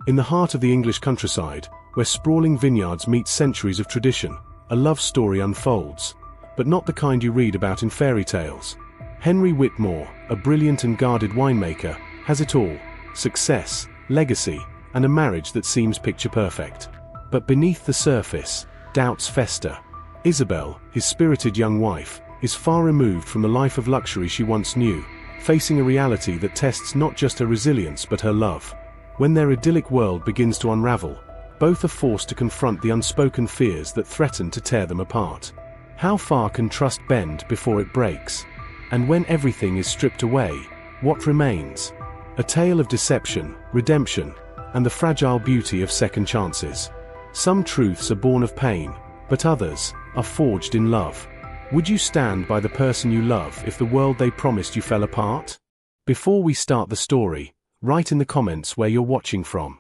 In the heart of the English countryside, where sprawling vineyards meet centuries of tradition, a love story unfolds, but not the kind you read about in fairy tales. Henry Whitmore, a brilliant and guarded winemaker, has it all: success, legacy, and a marriage that seems picture-perfect. But beneath the surface, doubts fester. Isabel, his spirited young wife, is far removed from the life of luxury she once knew, facing a reality that tests not just her resilience but her love. When their idyllic world begins to unravel, both are forced to confront the unspoken fears that threaten to tear them apart. How far can trust bend before it breaks? And when everything is stripped away, what remains? A tale of deception, redemption, and the fragile beauty of second chances. Some truths are born of pain, but others are forged in love. Would you stand by the person you love if the world they promised you fell apart? Before we start the story, write in the comments where you're watching from.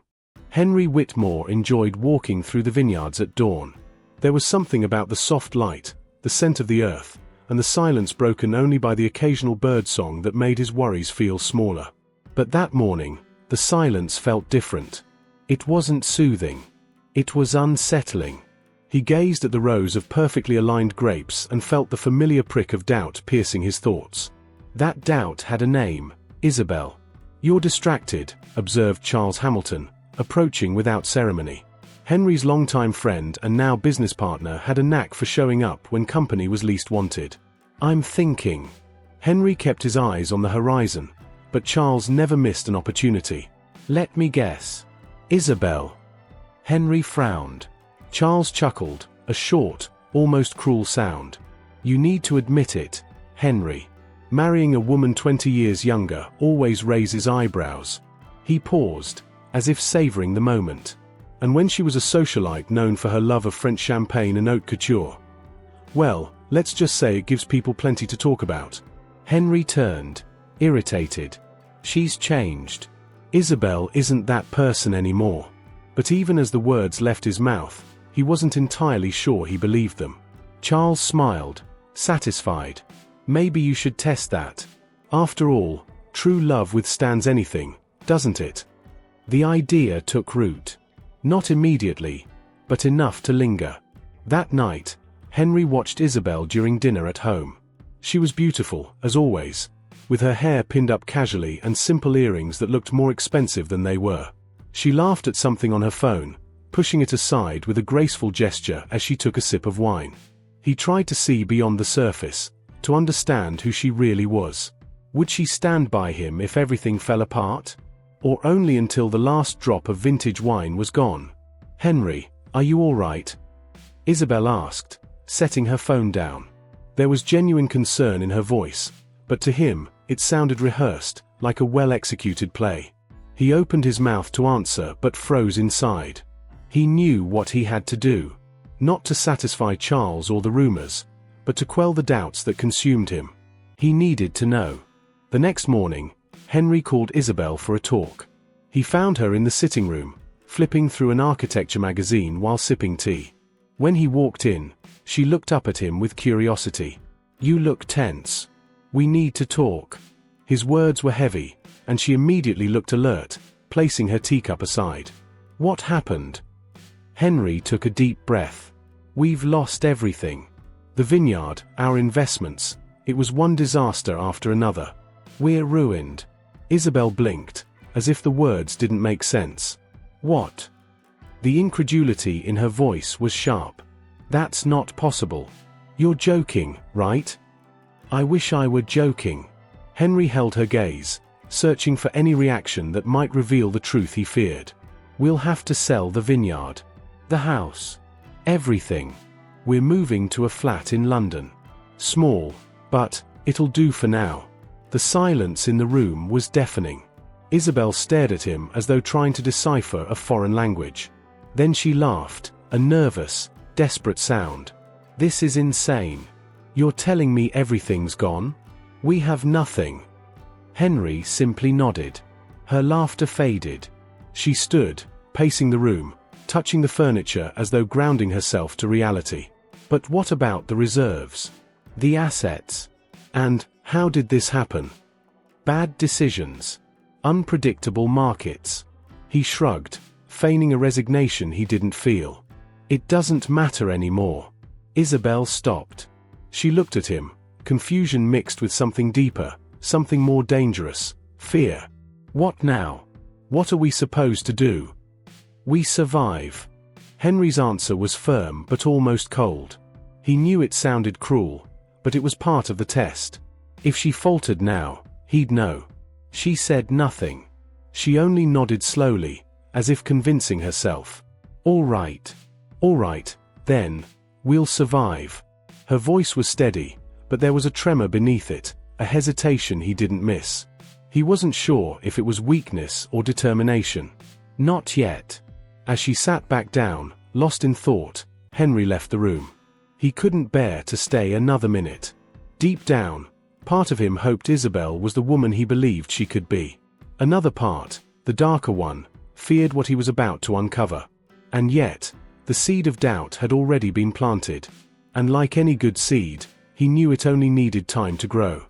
Henry Whitmore enjoyed walking through the vineyards at dawn. There was something about the soft light, the scent of the earth, and the silence broken only by the occasional bird song that made his worries feel smaller. But that morning, the silence felt different. It wasn't soothing. It was unsettling. He gazed at the rows of perfectly aligned grapes and felt the familiar prick of doubt piercing his thoughts. That doubt had a name: Isabel. "You're distracted," observed Charles Hamilton, approaching without ceremony. Henry's longtime friend and now business partner had a knack for showing up when company was least wanted. "I'm thinking." Henry kept his eyes on the horizon, but Charles never missed an opportunity. "Let me guess. Isabel." Henry frowned. Charles chuckled, a short, almost cruel sound. "You need to admit it, Henry. Marrying a woman 20 years younger always raises eyebrows." He paused, as if savoring the moment. "And when she was a socialite known for her love of French champagne and haute couture. Well, let's just say it gives people plenty to talk about." Henry turned, irritated. "She's changed. Isabel isn't that person anymore." But even as the words left his mouth, he wasn't entirely sure he believed them. Charles smiled, satisfied. "Maybe you should test that. After all, true love withstands anything, doesn't it?" The idea took root. Not immediately, but enough to linger. That night, Henry watched Isabel during dinner at home. She was beautiful, as always, with her hair pinned up casually and simple earrings that looked more expensive than they were. She laughed at something on her phone, pushing it aside with a graceful gesture as she took a sip of wine. He tried to see beyond the surface, to understand who she really was. Would she stand by him if everything fell apart? Or only until the last drop of vintage wine was gone? "Henry, are you all right?" Isabel asked, setting her phone down. There was genuine concern in her voice, but to him, it sounded rehearsed, like a well-executed play. He opened his mouth to answer but froze inside. He knew what he had to do. Not to satisfy Charles or the rumors, but to quell the doubts that consumed him. He needed to know. The next morning, Henry called Isabel for a talk. He found her in the sitting room, flipping through an architecture magazine while sipping tea. When he walked in, she looked up at him with curiosity. "You look tense. We need to talk." His words were heavy, and she immediately looked alert, placing her teacup aside. "What happened?" Henry took a deep breath. "We've lost everything. The vineyard, our investments. It was one disaster after another. We're ruined." Isabel blinked, as if the words didn't make sense. "What?" The incredulity in her voice was sharp. "That's not possible. You're joking, right?" "I wish I were joking." Henry held her gaze, searching for any reaction that might reveal the truth he feared. "We'll have to sell the vineyard. The house. Everything. We're moving to a flat in London. Small, but it'll do for now." The silence in the room was deafening. Isabel stared at him as though trying to decipher a foreign language. Then she laughed, a nervous, desperate sound. "This is insane. You're telling me everything's gone? We have nothing." Henry simply nodded. Her laughter faded. She stood, pacing the room, touching the furniture as though grounding herself to reality. "But what about the reserves? The assets? And how did this happen? Bad decisions. Unpredictable markets." He shrugged, feigning a resignation he didn't feel. "It doesn't matter anymore." Isabel stopped. She looked at him, confusion mixed with something deeper, something more dangerous, fear. "What now? What are we supposed to do?" "We survive." Henry's answer was firm but almost cold. He knew it sounded cruel, but it was part of the test. If she faltered now, he'd know. She said nothing. She only nodded slowly, as if convincing herself. All right, then, we'll survive." Her voice was steady, but there was a tremor beneath it, a hesitation he didn't miss. He wasn't sure if it was weakness or determination. "Not yet." As she sat back down, lost in thought, Henry left the room. He couldn't bear to stay another minute. Deep down, part of him hoped Isabel was the woman he believed she could be. Another part, the darker one, feared what he was about to uncover. And yet, the seed of doubt had already been planted. And like any good seed, he knew it only needed time to grow.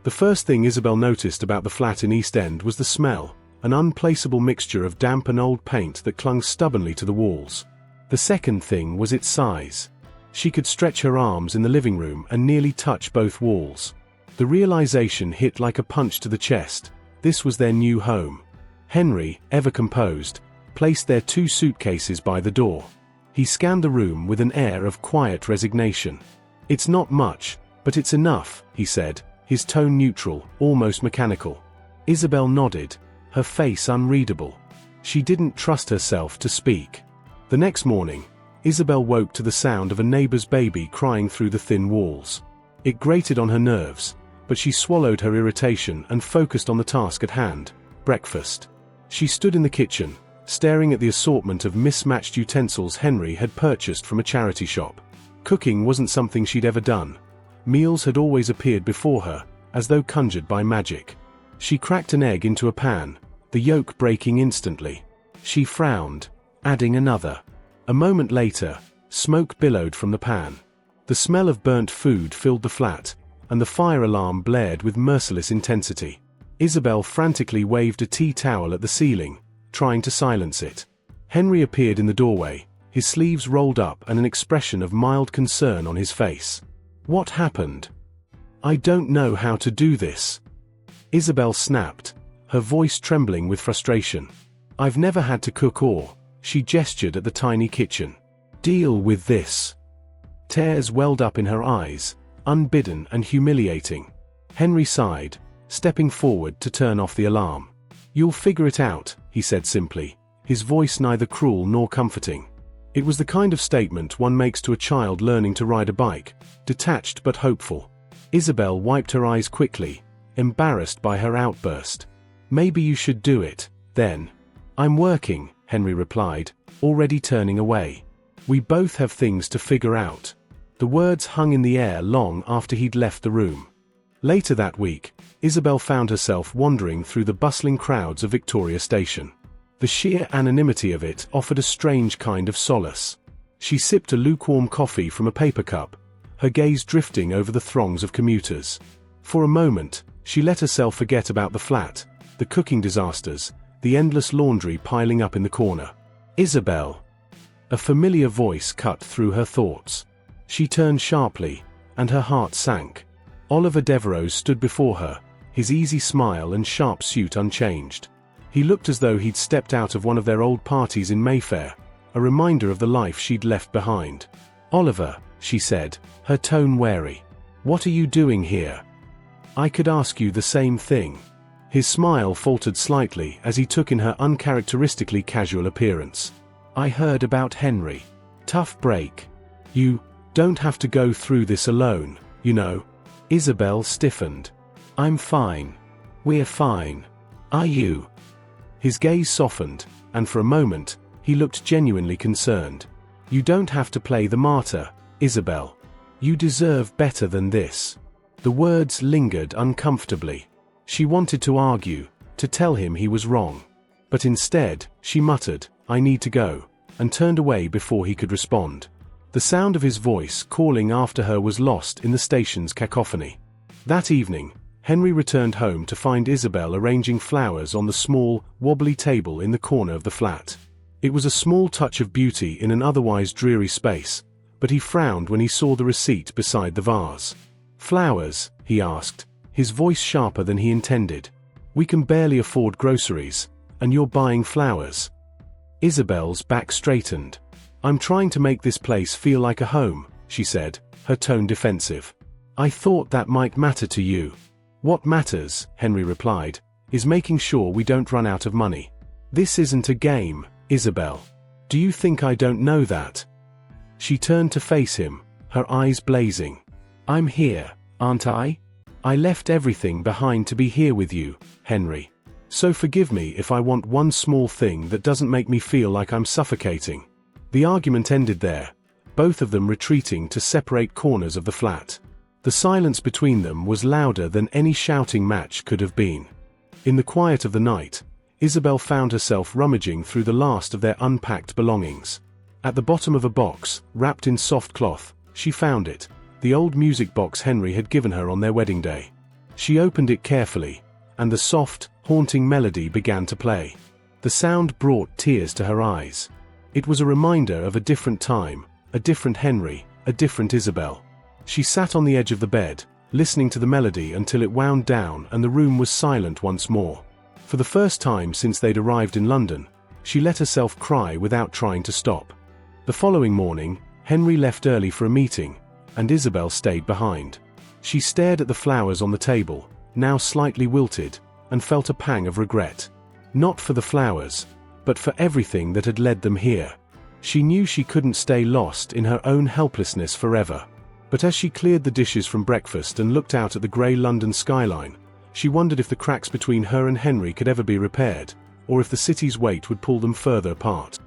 The first thing Isabel noticed about the flat in East End was the smell, an unplaceable mixture of damp and old paint that clung stubbornly to the walls. The second thing was its size. She could stretch her arms in the living room and nearly touch both walls. The realization hit like a punch to the chest. This was their new home. Henry, ever composed, placed their 2 suitcases by the door. He scanned the room with an air of quiet resignation. "It's not much, but it's enough," he said, his tone neutral, almost mechanical. Isabel nodded, her face unreadable. She didn't trust herself to speak. The next morning, Isabel woke to the sound of a neighbor's baby crying through the thin walls. It grated on her nerves, but she swallowed her irritation and focused on the task at hand, breakfast. She stood in the kitchen, staring at the assortment of mismatched utensils Henry had purchased from a charity shop. Cooking wasn't something she'd ever done. Meals had always appeared before her, as though conjured by magic. She cracked an egg into a pan, the yolk breaking instantly. She frowned, adding another. A moment later, smoke billowed from the pan. The smell of burnt food filled the flat, and the fire alarm blared with merciless intensity. Isabel frantically waved a tea towel at the ceiling, trying to silence it. Henry appeared in the doorway, his sleeves rolled up and an expression of mild concern on his face. "What happened?" "I don't know how to do this." Isabel snapped, her voice trembling with frustration. "I've never had to cook or..." She gestured at the tiny kitchen. "Deal with this." Tears welled up in her eyes, unbidden and humiliating. Henry sighed, stepping forward to turn off the alarm. "You'll figure it out," he said simply, his voice neither cruel nor comforting. It was the kind of statement one makes to a child learning to ride a bike, detached but hopeful. Isabel wiped her eyes quickly, embarrassed by her outburst. "Maybe you should do it, then." "I'm working," Henry replied, already turning away. "We both have things to figure out." The words hung in the air long after he'd left the room. Later that week, Isabel found herself wandering through the bustling crowds of Victoria Station. The sheer anonymity of it offered a strange kind of solace. She sipped a lukewarm coffee from a paper cup, her gaze drifting over the throngs of commuters. For a moment, she let herself forget about the flat, the cooking disasters, the endless laundry piling up in the corner. "Isabel!" A familiar voice cut through her thoughts. She turned sharply, and her heart sank. Oliver Devereux stood before her, his easy smile and sharp suit unchanged. He looked as though he'd stepped out of one of their old parties in Mayfair, a reminder of the life she'd left behind. "Oliver," she said, her tone wary. "What are you doing here?" "I could ask you the same thing." His smile faltered slightly as he took in her uncharacteristically casual appearance. "I heard about Henry. Tough break. You don't have to go through this alone, you know." Isabel stiffened. "I'm fine. We're fine. Are you?" His gaze softened, and for a moment, he looked genuinely concerned. "You don't have to play the martyr, Isabel. You deserve better than this." The words lingered uncomfortably. She wanted to argue, to tell him he was wrong. But instead, she muttered, "I need to go," and turned away before he could respond. The sound of his voice calling after her was lost in the station's cacophony. That evening, Henry returned home to find Isabel arranging flowers on the small, wobbly table in the corner of the flat. It was a small touch of beauty in an otherwise dreary space, but he frowned when he saw the receipt beside the vase. "Flowers?" he asked, his voice sharper than he intended. "We can barely afford groceries, and you're buying flowers." Isabel's back straightened. "I'm trying to make this place feel like a home," she said, her tone defensive. "I thought that might matter to you." "What matters," Henry replied, "is making sure we don't run out of money. This isn't a game, Isabel. Do you think I don't know that?" She turned to face him, her eyes blazing. "I'm here, aren't I? I left everything behind to be here with you, Henry. So forgive me if I want one small thing that doesn't make me feel like I'm suffocating." The argument ended there, both of them retreating to separate corners of the flat. The silence between them was louder than any shouting match could have been. In the quiet of the night, Isabel found herself rummaging through the last of their unpacked belongings. At the bottom of a box, wrapped in soft cloth, she found it, the old music box Henry had given her on their wedding day. She opened it carefully, and the soft, haunting melody began to play. The sound brought tears to her eyes. It was a reminder of a different time, a different Henry, a different Isabel. She sat on the edge of the bed, listening to the melody until it wound down and the room was silent once more. For the first time since they'd arrived in London, she let herself cry without trying to stop. The following morning, Henry left early for a meeting, and Isabel stayed behind. She stared at the flowers on the table, now slightly wilted, and felt a pang of regret. Not for the flowers, but for everything that had led them here. She knew she couldn't stay lost in her own helplessness forever. But as she cleared the dishes from breakfast and looked out at the grey London skyline, she wondered if the cracks between her and Henry could ever be repaired, or if the city's weight would pull them further apart.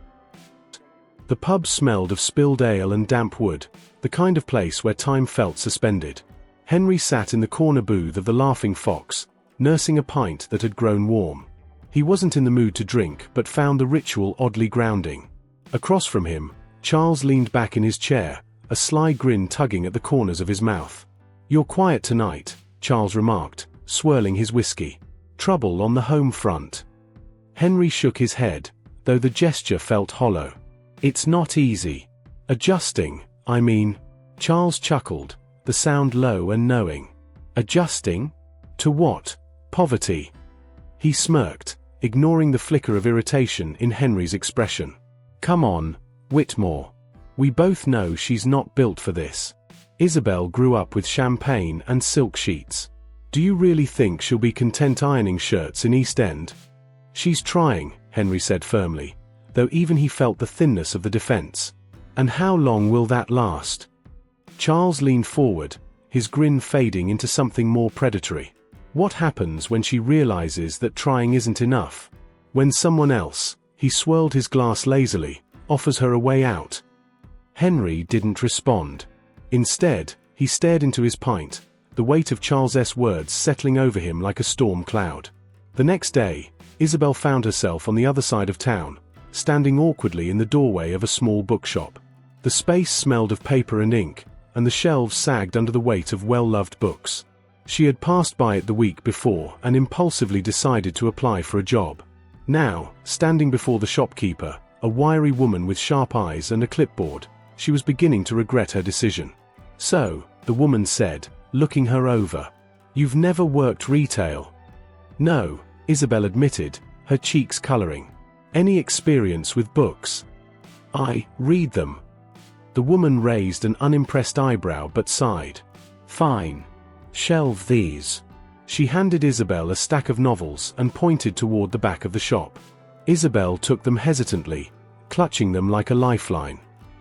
The pub smelled of spilled ale and damp wood, the kind of place where time felt suspended. Henry sat in the corner booth of the Laughing Fox, nursing a pint that had grown warm. He wasn't in the mood to drink but found the ritual oddly grounding. Across from him, Charles leaned back in his chair, a sly grin tugging at the corners of his mouth. "You're quiet tonight," Charles remarked, swirling his whiskey. "Trouble on the home front?" Henry shook his head, though the gesture felt hollow. "It's not easy. Adjusting, I mean." Charles chuckled, the sound low and knowing. "Adjusting? To what? Poverty?" He smirked, ignoring the flicker of irritation in Henry's expression. "Come on, Whitmore. We both know she's not built for this. Isabel grew up with champagne and silk sheets. Do you really think she'll be content ironing shirts in East End?" "She's trying," Henry said firmly, though even he felt the thinness of the defense. "And how long will that last?" Charles leaned forward, his grin fading into something more predatory. "What happens when she realizes that trying isn't enough? When someone else," he swirled his glass lazily, "offers her a way out?" Henry didn't respond. Instead, he stared into his pint, the weight of Charles's words settling over him like a storm cloud. The next day, Isabel found herself on the other side of town, standing awkwardly in the doorway of a small bookshop. The space smelled of paper and ink, and the shelves sagged under the weight of well-loved books. She had passed by it the week before and impulsively decided to apply for a job. Now, standing before the shopkeeper, a wiry woman with sharp eyes and a clipboard, she was beginning to regret her decision. "So," the woman said, looking her over, "you've never worked retail?" "No," Isabel admitted, her cheeks coloring. "Any experience with books?" "I read them." The woman raised an unimpressed eyebrow but sighed. "Fine. Shelve these." She handed Isabel a stack of novels and pointed toward the back of the shop. Isabel took them hesitantly, clutching them like a lifeline.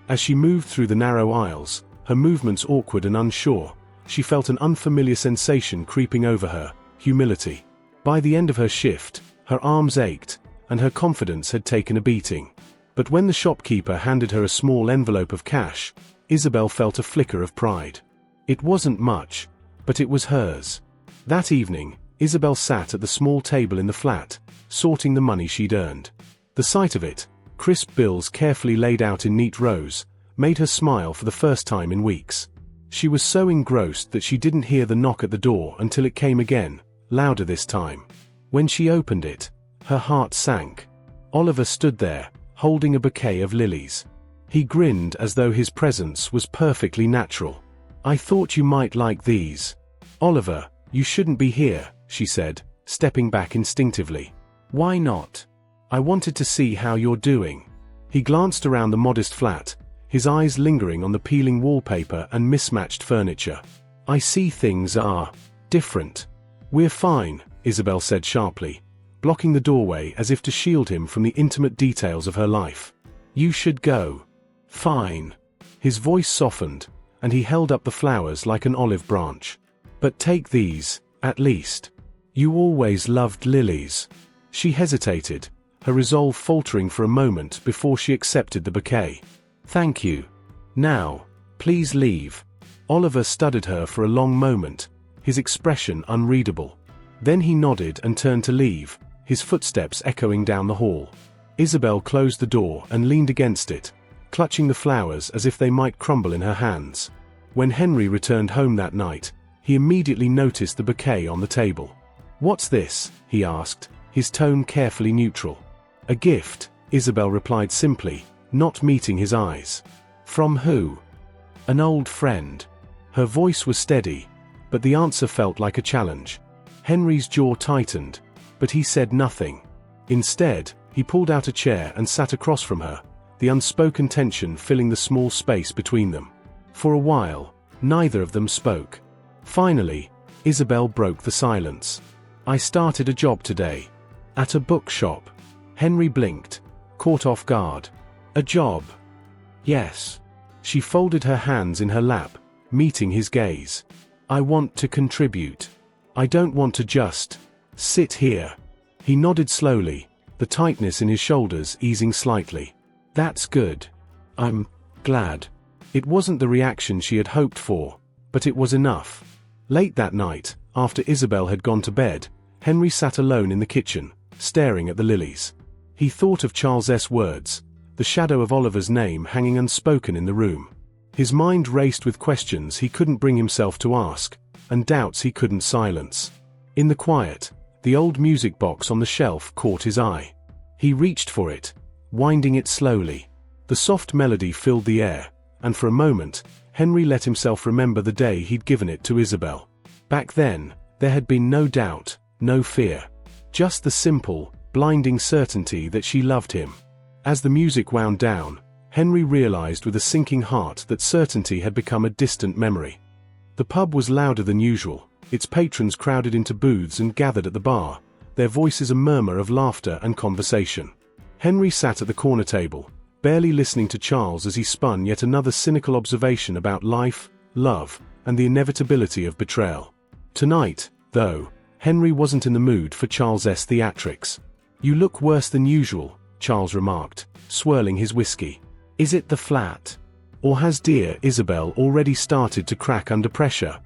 As she moved through the narrow aisles, her movements awkward and unsure, she felt an unfamiliar sensation creeping over her, humility. By the end of her shift, her arms ached, and her confidence had taken a beating. But when the shopkeeper handed her a small envelope of cash, Isabel felt a flicker of pride. It wasn't much, but it was hers. That evening, Isabel sat at the small table in the flat, sorting the money she'd earned. The sight of it, crisp bills carefully laid out in neat rows, made her smile for the first time in weeks. She was so engrossed that she didn't hear the knock at the door until it came again, louder this time. When she opened it, her heart sank. Oliver stood there, holding a bouquet of lilies. He grinned as though his presence was perfectly natural. "I thought you might like these." "Oliver, you shouldn't be here," she said, stepping back instinctively. "Why not?" "I wanted to see how you're doing." He glanced around the modest flat, his eyes lingering on the peeling wallpaper and mismatched furniture. "I see things are different." "We're fine," Isabel said sharply, blocking the doorway as if to shield him from the intimate details of her life. "You should go." "Fine." His voice softened, and he held up the flowers like an olive branch. "But take these, at least. You always loved lilies." She hesitated, her resolve faltering for a moment before she accepted the bouquet. "Thank you. Now, please leave." Oliver studied her for a long moment, his expression unreadable. Then he nodded and turned to leave, his footsteps echoing down the hall. Isabel closed the door and leaned against it, clutching the flowers as if they might crumble in her hands. When Henry returned home that night, he immediately noticed the bouquet on the table. "What's this?" he asked, his tone carefully neutral. "A gift," Isabel replied simply, not meeting his eyes. "From who?" "An old friend." Her voice was steady, but the answer felt like a challenge. Henry's jaw tightened, but he said nothing. Instead, he pulled out a chair and sat across from her, the unspoken tension filling the small space between them. For a while, neither of them spoke. Finally, Isabel broke the silence. "I started a job today. At a bookshop." Henry blinked, caught off guard. "A job?" "Yes." She folded her hands in her lap, meeting his gaze. "I want to contribute. I don't want to just sit here." He nodded slowly, the tightness in his shoulders easing slightly. "That's good. I'm glad." It wasn't the reaction she had hoped for, but it was enough. Late that night, after Isabel had gone to bed, Henry sat alone in the kitchen, staring at the lilies. He thought of Charles' words, the shadow of Oliver's name hanging unspoken in the room. His mind raced with questions he couldn't bring himself to ask, and doubts he couldn't silence. In the quiet, the old music box on the shelf caught his eye. He reached for it, winding it slowly. The soft melody filled the air, and for a moment, Henry let himself remember the day he'd given it to Isabel. Back then, there had been no doubt, no fear. Just the simple, blinding certainty that she loved him. As the music wound down, Henry realized with a sinking heart that certainty had become a distant memory. The pub was louder than usual, its patrons crowded into booths and gathered at the bar, their voices a murmur of laughter and conversation. Henry sat at the corner table, barely listening to Charles as he spun yet another cynical observation about life, love, and the inevitability of betrayal. Tonight, though, Henry wasn't in the mood for Charles' theatrics. "You look worse than usual," Charles remarked, swirling his whiskey. "Is it the flat? Or has dear Isabel already started to crack under pressure?"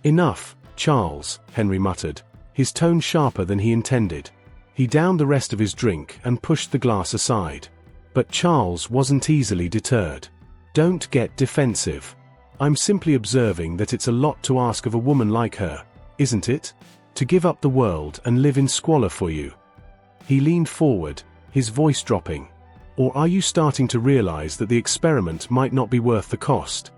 "Enough, Charles," Henry muttered, his tone sharper than he intended. He downed the rest of his drink and pushed the glass aside. But Charles wasn't easily deterred. "Don't get defensive. I'm simply observing that it's a lot to ask of a woman like her, isn't it? To give up the world and live in squalor for you." He leaned forward, his voice dropping. "Or are you starting to realize that the experiment might not be worth the cost?"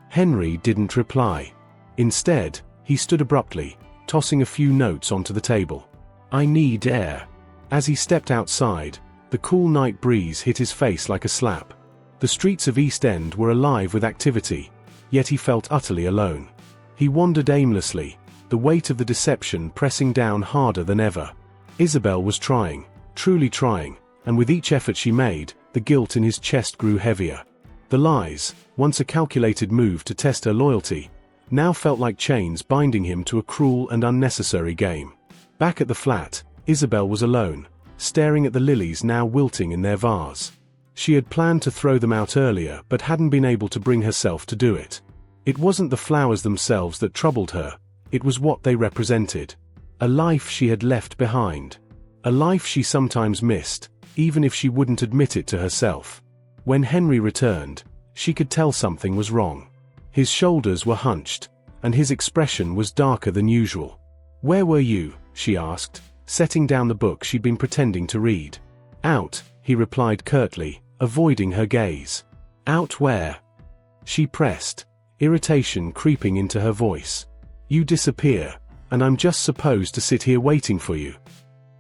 Henry didn't reply. Instead, he stood abruptly, tossing a few notes onto the table. "I need air." As he stepped outside, the cool night breeze hit his face like a slap. The streets of East End were alive with activity, yet he felt utterly alone. He wandered aimlessly, the weight of the deception pressing down harder than ever. Isabel was trying, truly trying, and with each effort she made, the guilt in his chest grew heavier. The lies, once a calculated move to test her loyalty, now felt like chains binding him to a cruel and unnecessary game. Back at the flat, Isabel was alone, staring at the lilies now wilting in their vase. She had planned to throw them out earlier but hadn't been able to bring herself to do it. It wasn't the flowers themselves that troubled her, it was what they represented. A life she had left behind. A life she sometimes missed, even if she wouldn't admit it to herself. When Henry returned, she could tell something was wrong. His shoulders were hunched, and his expression was darker than usual. "Where were you?" she asked, setting down the book she'd been pretending to read. "Out," he replied curtly, avoiding her gaze. Out where? She pressed, irritation creeping into her voice. You disappear, and I'm just supposed to sit here waiting for you.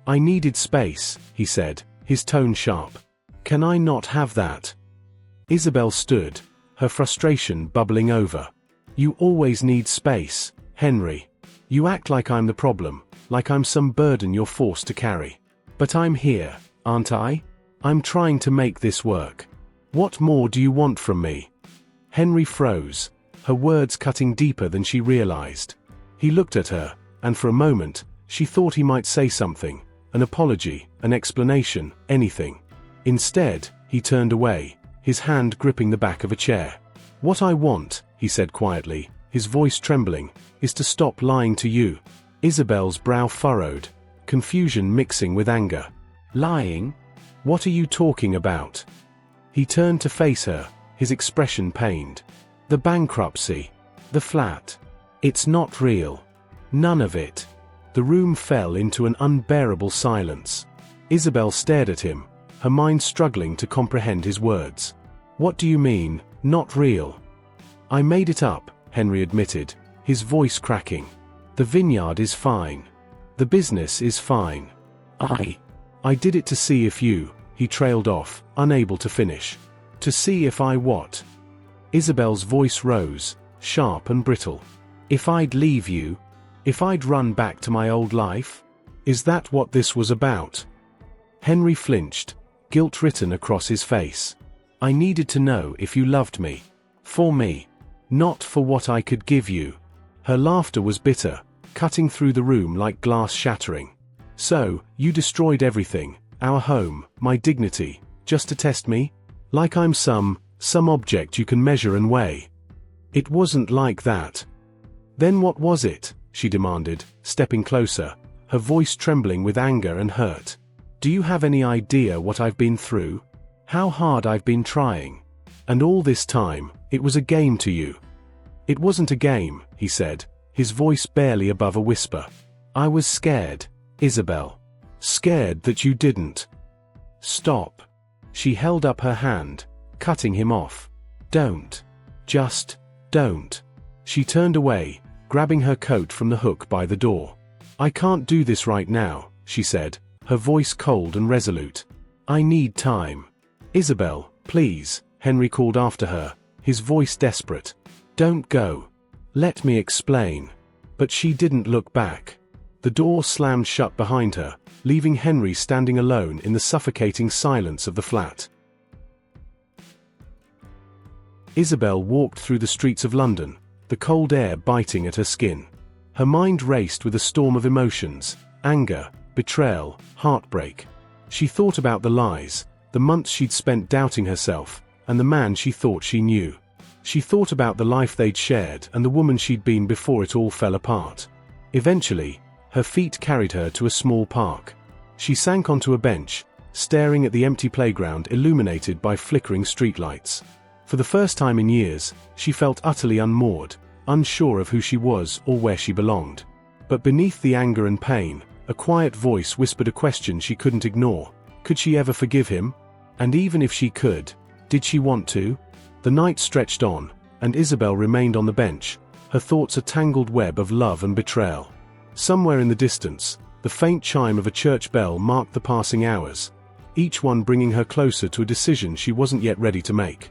I needed space, he said, his tone sharp. Can I not have that? Isabel stood, her frustration bubbling over. You always need space, Henry. You act like I'm the problem, like I'm some burden you're forced to carry. But I'm here, aren't I? I'm trying to make this work. What more do you want from me? Henry froze, her words cutting deeper than she realized. He looked at her, and for a moment, she thought he might say something, an apology, an explanation, anything. Instead, he turned away, his hand gripping the back of a chair. What I want, he said quietly, his voice trembling, is to stop lying to you. Isabel's brow furrowed, confusion mixing with anger. Lying? What are you talking about? He turned to face her, his expression pained. The bankruptcy. The flat. It's not real. None of it. The room fell into an unbearable silence. Isabel stared at him, her mind struggling to comprehend his words. What do you mean, not real? I made it up, Henry admitted, his voice cracking. The vineyard is fine. The business is fine. I did it to see if you, he trailed off, unable to finish. To see if I what? Isabel's voice rose, sharp and brittle. If I'd leave you? If I'd run back to my old life? Is that what this was about? Henry flinched, guilt written across his face. I needed to know if you loved me. For me. Not for what I could give you. Her laughter was bitter, cutting through the room like glass shattering. So, you destroyed everything, our home, my dignity, just to test me? Like I'm some object you can measure and weigh. It wasn't like that. Then what was it? She demanded, stepping closer, her voice trembling with anger and hurt. Do you have any idea what I've been through? How hard I've been trying? And all this time, it was a game to you. It wasn't a game, he said, his voice barely above a whisper. I was scared, Isabel. Scared that you didn't. Stop. She held up her hand, cutting him off. Don't. Just don't. She turned away, grabbing her coat from the hook by the door. I can't do this right now, she said, her voice cold and resolute. I need time. Isabel, please, Henry called after her, his voice desperate. Don't go. Let me explain. But she didn't look back. The door slammed shut behind her, leaving Henry standing alone in the suffocating silence of the flat. Isabel walked through the streets of London, the cold air biting at her skin. Her mind raced with a storm of emotions, anger, betrayal, heartbreak. She thought about the lies, the months she'd spent doubting herself, and the man she thought she knew. She thought about the life they'd shared and the woman she'd been before it all fell apart. Eventually, her feet carried her to a small park. She sank onto a bench, staring at the empty playground illuminated by flickering streetlights. For the first time in years, she felt utterly unmoored, unsure of who she was or where she belonged. But beneath the anger and pain, a quiet voice whispered a question she couldn't ignore. Could she ever forgive him? And even if she could, did she want to? The night stretched on, and Isabel remained on the bench, her thoughts a tangled web of love and betrayal. Somewhere in the distance, the faint chime of a church bell marked the passing hours, each one bringing her closer to a decision she wasn't yet ready to make.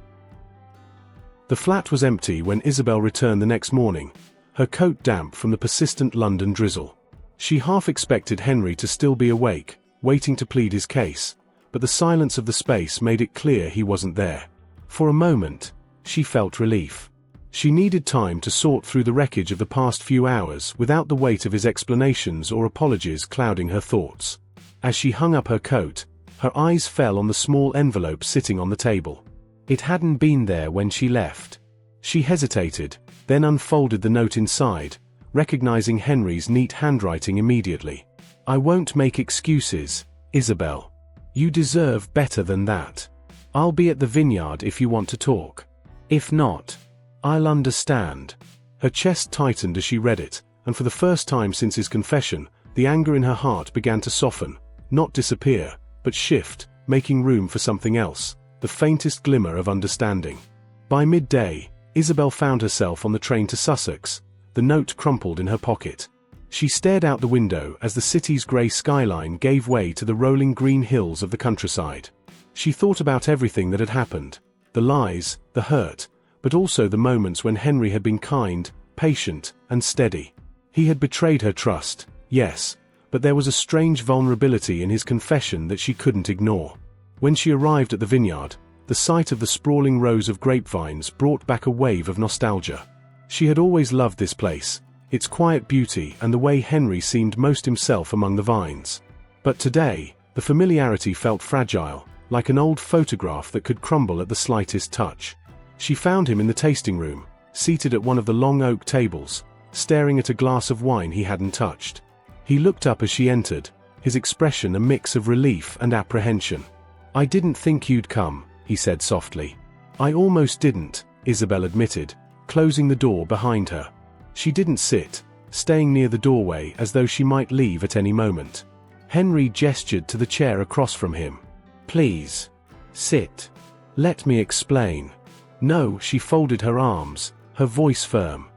The flat was empty when Isabel returned the next morning, her coat damp from the persistent London drizzle. She half expected Henry to still be awake, waiting to plead his case, but the silence of the space made it clear he wasn't there. For a moment, she felt relief. She needed time to sort through the wreckage of the past few hours without the weight of his explanations or apologies clouding her thoughts. As she hung up her coat, her eyes fell on the small envelope sitting on the table. It hadn't been there when she left. She hesitated, then unfolded the note inside, recognizing Henry's neat handwriting immediately. I won't make excuses, Isabel. You deserve better than that. I'll be at the vineyard if you want to talk. If not, I'll understand. Her chest tightened as she read it, and for the first time since his confession, the anger in her heart began to soften, not disappear, but shift, making room for something else, the faintest glimmer of understanding. By midday, Isabel found herself on the train to Sussex, the note crumpled in her pocket. She stared out the window as the city's grey skyline gave way to the rolling green hills of the countryside. She thought about everything that had happened, the lies, the hurt, but also the moments when Henry had been kind, patient, and steady. He had betrayed her trust, yes, but there was a strange vulnerability in his confession that she couldn't ignore. When she arrived at the vineyard, the sight of the sprawling rows of grapevines brought back a wave of nostalgia. She had always loved this place, its quiet beauty and the way Henry seemed most himself among the vines. But today, the familiarity felt fragile, like an old photograph that could crumble at the slightest touch. She found him in the tasting room, seated at one of the long oak tables, staring at a glass of wine he hadn't touched. He looked up as she entered, his expression a mix of relief and apprehension. "I didn't think you'd come," he said softly. "I almost didn't," Isabel admitted, closing the door behind her. She didn't sit, staying near the doorway as though she might leave at any moment. Henry gestured to the chair across from him. "Please. Sit. Let me explain." "No," she folded her arms, her voice firm.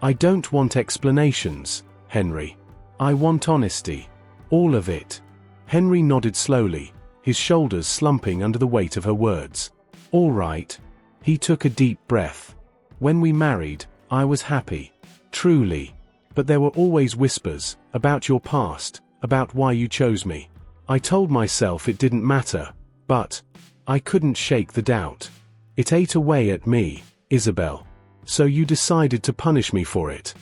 "I don't want explanations, Henry. I want honesty. All of it." Henry nodded slowly, his shoulders slumping under the weight of her words. "All right." He took a deep breath. "When we married, I was happy. Truly. But there were always whispers, about your past, about why you chose me. I told myself it didn't matter, but I couldn't shake the doubt. It ate away at me, Isabel. So you decided to punish me for it."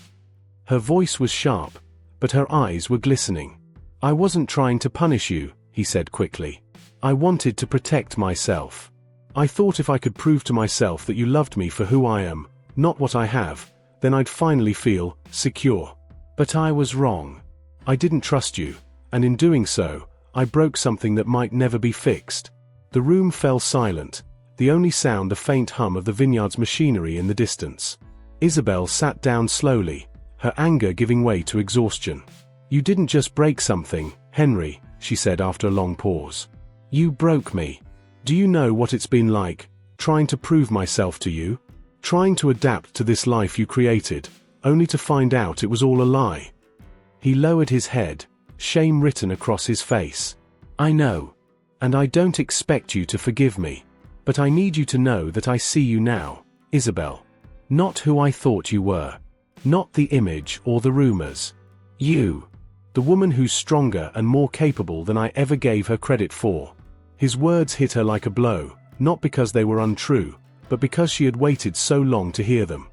Her voice was sharp, but her eyes were glistening. "I wasn't trying to punish you," he said quickly. "I wanted to protect myself. I thought if I could prove to myself that you loved me for who I am, not what I have, then I'd finally feel secure. But I was wrong. I didn't trust you, and in doing so, I broke something that might never be fixed." The room fell silent, the only sound the faint hum of the vineyard's machinery in the distance. Isabel sat down slowly, her anger giving way to exhaustion. "You didn't just break something, Henry," she said after a long pause. "You broke me. Do you know what it's been like, trying to prove myself to you? Trying to adapt to this life you created, only to find out it was all a lie." He lowered his head, shame written across his face. "I know. And I don't expect you to forgive me. But I need you to know that I see you now, Isabel. Not who I thought you were. Not the image or the rumors. You. The woman who's stronger and more capable than I ever gave her credit for." His words hit her like a blow, not because they were untrue, but because she had waited so long to hear them.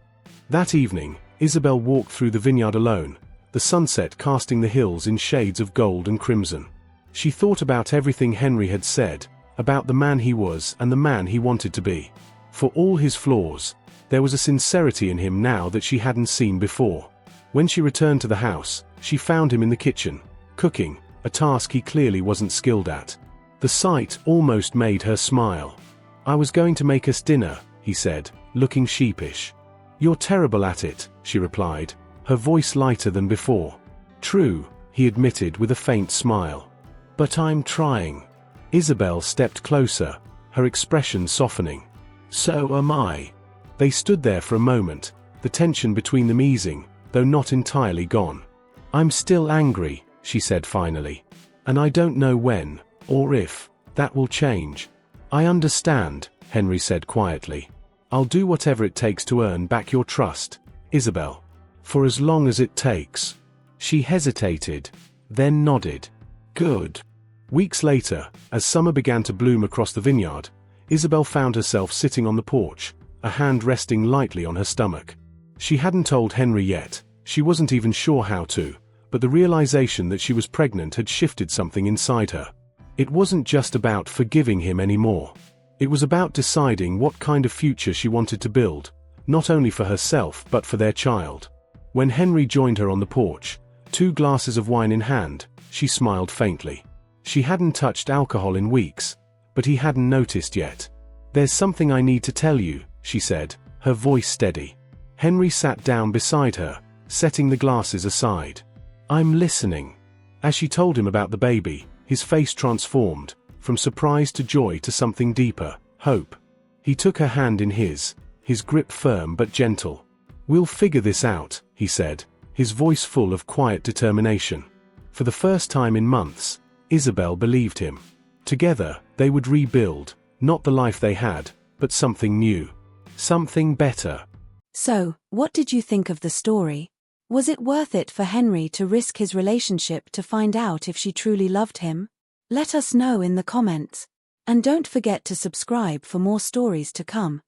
That evening, Isabel walked through the vineyard alone, the sunset casting the hills in shades of gold and crimson. She thought about everything Henry had said, about the man he was and the man he wanted to be. For all his flaws, there was a sincerity in him now that she hadn't seen before. When she returned to the house, she found him in the kitchen, cooking, a task he clearly wasn't skilled at. The sight almost made her smile. "I was going to make us dinner," he said, looking sheepish. "You're terrible at it," she replied, her voice lighter than before. "True," he admitted with a faint smile. "But I'm trying." Isabel stepped closer, her expression softening. "So am I." They stood there for a moment, the tension between them easing, though not entirely gone. "I'm still angry," she said finally. "And I don't know when, or if, that will change." "I understand," Henry said quietly. "I'll do whatever it takes to earn back your trust, Isabel. For as long as it takes." She hesitated, then nodded. "Good." Weeks later, as summer began to bloom across the vineyard, Isabel found herself sitting on the porch, a hand resting lightly on her stomach. She hadn't told Henry yet, she wasn't even sure how to, but the realization that she was pregnant had shifted something inside her. It wasn't just about forgiving him anymore. It was about deciding what kind of future she wanted to build, not only for herself but for their child. When Henry joined her on the porch, 2 glasses of wine in hand, she smiled faintly. She hadn't touched alcohol in weeks, but he hadn't noticed yet. "There's something I need to tell you," she said, her voice steady. Henry sat down beside her, setting the glasses aside. "I'm listening." As she told him about the baby, his face transformed, from surprise to joy to something deeper, hope. He took her hand in his grip firm but gentle. "We'll figure this out," he said, his voice full of quiet determination. For the first time in months, Isabel believed him. Together, they would rebuild, not the life they had, but something new. Something better. So, what did you think of the story? Was it worth it for Henry to risk his relationship to find out if she truly loved him? Let us know in the comments. And don't forget to subscribe for more stories to come.